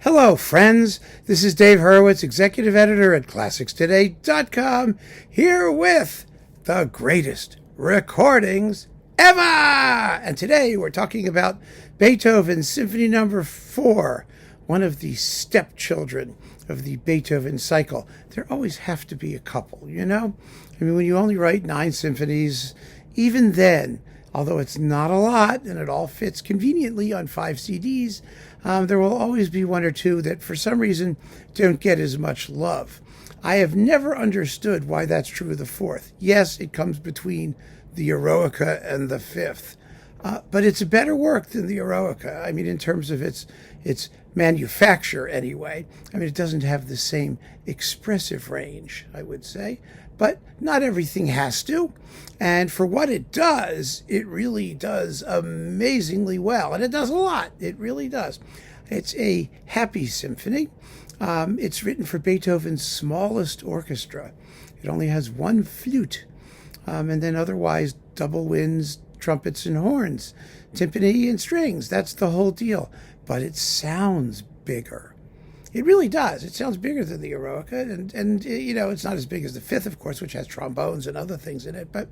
Hello, friends. This is Dave Hurwitz, executive editor at ClassicsToday.com, here with the greatest recordings ever. And today we're talking about Beethoven's Symphony Number 4, one of the stepchildren of the Beethoven cycle. There always have to be a couple, you know? I mean, when you only write 9 symphonies, even then, although it's not a lot and it all fits conveniently on 5 CDs, there will always be one or two that for some reason don't get as much love. I have never understood why that's true of the 4th. Yes, it comes between the Eroica and the 5th, but it's a better work than the Eroica. I mean, in terms of its manufacture anyway. I mean, it doesn't have the same expressive range, I would say, but not everything has to. And for what it does, it really does amazingly well. And it does a lot. It really does. It's a happy symphony. It's written for Beethoven's smallest orchestra. It only has one flute, and then otherwise double winds, trumpets and horns, timpani and strings. That's the whole deal. But it sounds bigger. It really does. It sounds bigger than the Eroica, and you know, it's not as big as the 5th, of course, which has trombones and other things in it. But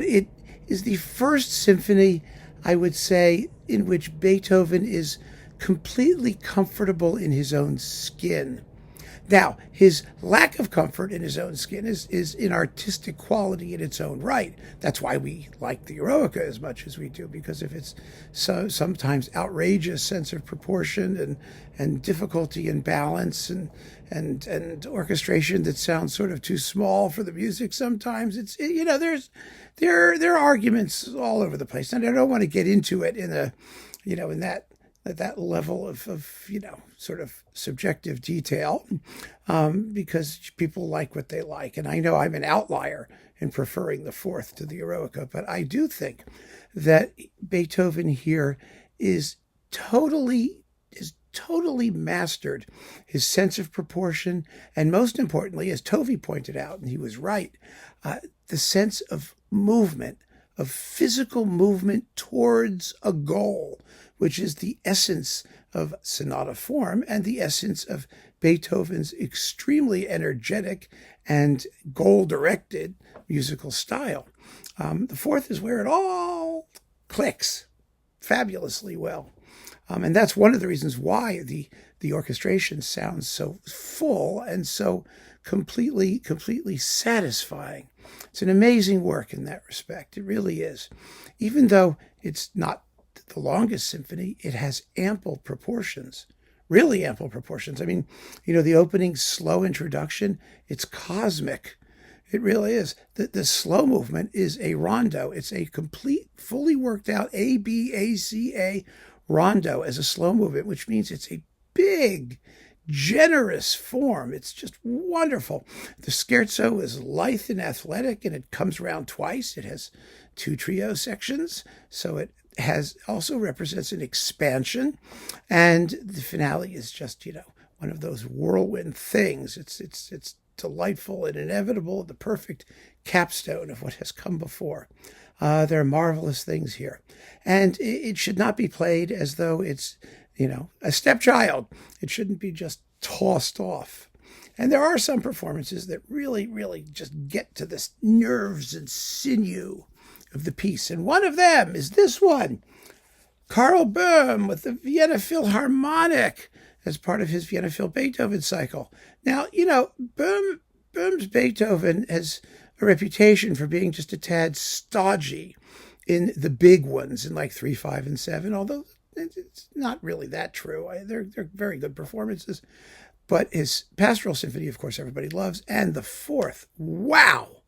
it is the first symphony, I would say, in which Beethoven is completely comfortable in his own skin. Now, his lack of comfort in his own skin is an artistic quality in its own right. That's why we like the Eroica as much as we do, because of its sometimes outrageous sense of proportion and difficulty in balance and orchestration that sounds sort of too small for the music sometimes. There are arguments all over the place, and I don't want to get into it in that level of sort of subjective detail, because people like what they like. And I know I'm an outlier in preferring the 4th to the Eroica, but I do think that Beethoven here is totally mastered his sense of proportion, and most importantly, as Tovey pointed out, and he was right, the sense of movement, of physical movement towards a goal, which is the essence of sonata form and the essence of Beethoven's extremely energetic and goal-directed musical style. The 4th is where it all clicks fabulously well. And that's one of the reasons why the orchestration sounds so full and so completely satisfying. It's an amazing work in that respect. It really is. Even though it's not the longest symphony, it has ample proportions, really ample proportions. I mean, the opening slow introduction, it's cosmic. It really is. The slow movement is a rondo. It's a complete, fully worked out A-B-A-C-A rondo as a slow movement, which means it's a big, generous form. It's just wonderful. The scherzo is lithe and athletic, and it comes around twice. It has 2 trio sections, so it also represents an expansion, and the finale is just one of those whirlwind things. It's delightful and inevitable, the perfect capstone of what has come before. There are marvelous things here, and it should not be played as though it's a stepchild. It shouldn't be just tossed off. And there are some performances that really just get to the nerves and sinew of the piece. And one of them is this one, Karl Böhm with the Vienna Philharmonic as part of his Vienna Phil Beethoven cycle. Now, Böhm's Beethoven has a reputation for being just a tad stodgy in the big ones, in like 3, 5, and 7, although it's not really that true. They're very good performances. But his Pastoral Symphony, of course, everybody loves. And the 4th, wow!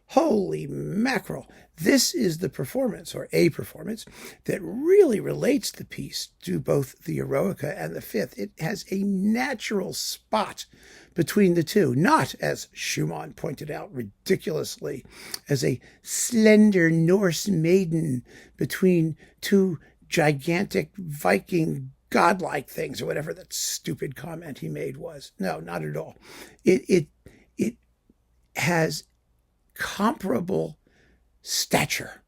Holy mackerel. This is the performance, or a performance, that really relates the piece to both the Eroica and the 5th. It has a natural spot between the two, not, as Schumann pointed out ridiculously, as a slender Norse maiden between 2 gigantic Viking godlike things, or whatever that stupid comment he made was. No, not at all. It has comparable stature.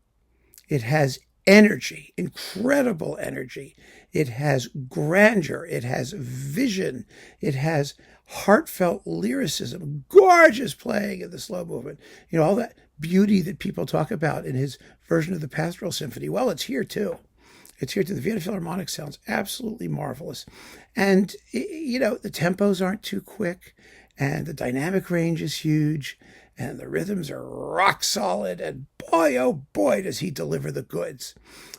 It has energy, incredible energy. It has grandeur. It has vision. It has heartfelt lyricism, gorgeous playing in the slow movement. You know, all that beauty that people talk about in his version of the Pastoral Symphony. Well, it's here too. It's here too. The Vienna Philharmonic sounds absolutely marvelous. And, you know, the tempos aren't too quick, and the dynamic range is huge, and the rhythms are rock solid, and boy, oh boy, does he deliver the goods.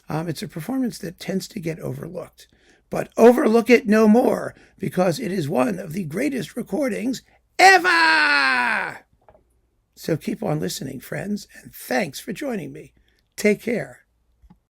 It's a performance that tends to get overlooked. But overlook it no more, because it is one of the greatest recordings ever! So keep on listening, friends, and thanks for joining me. Take care.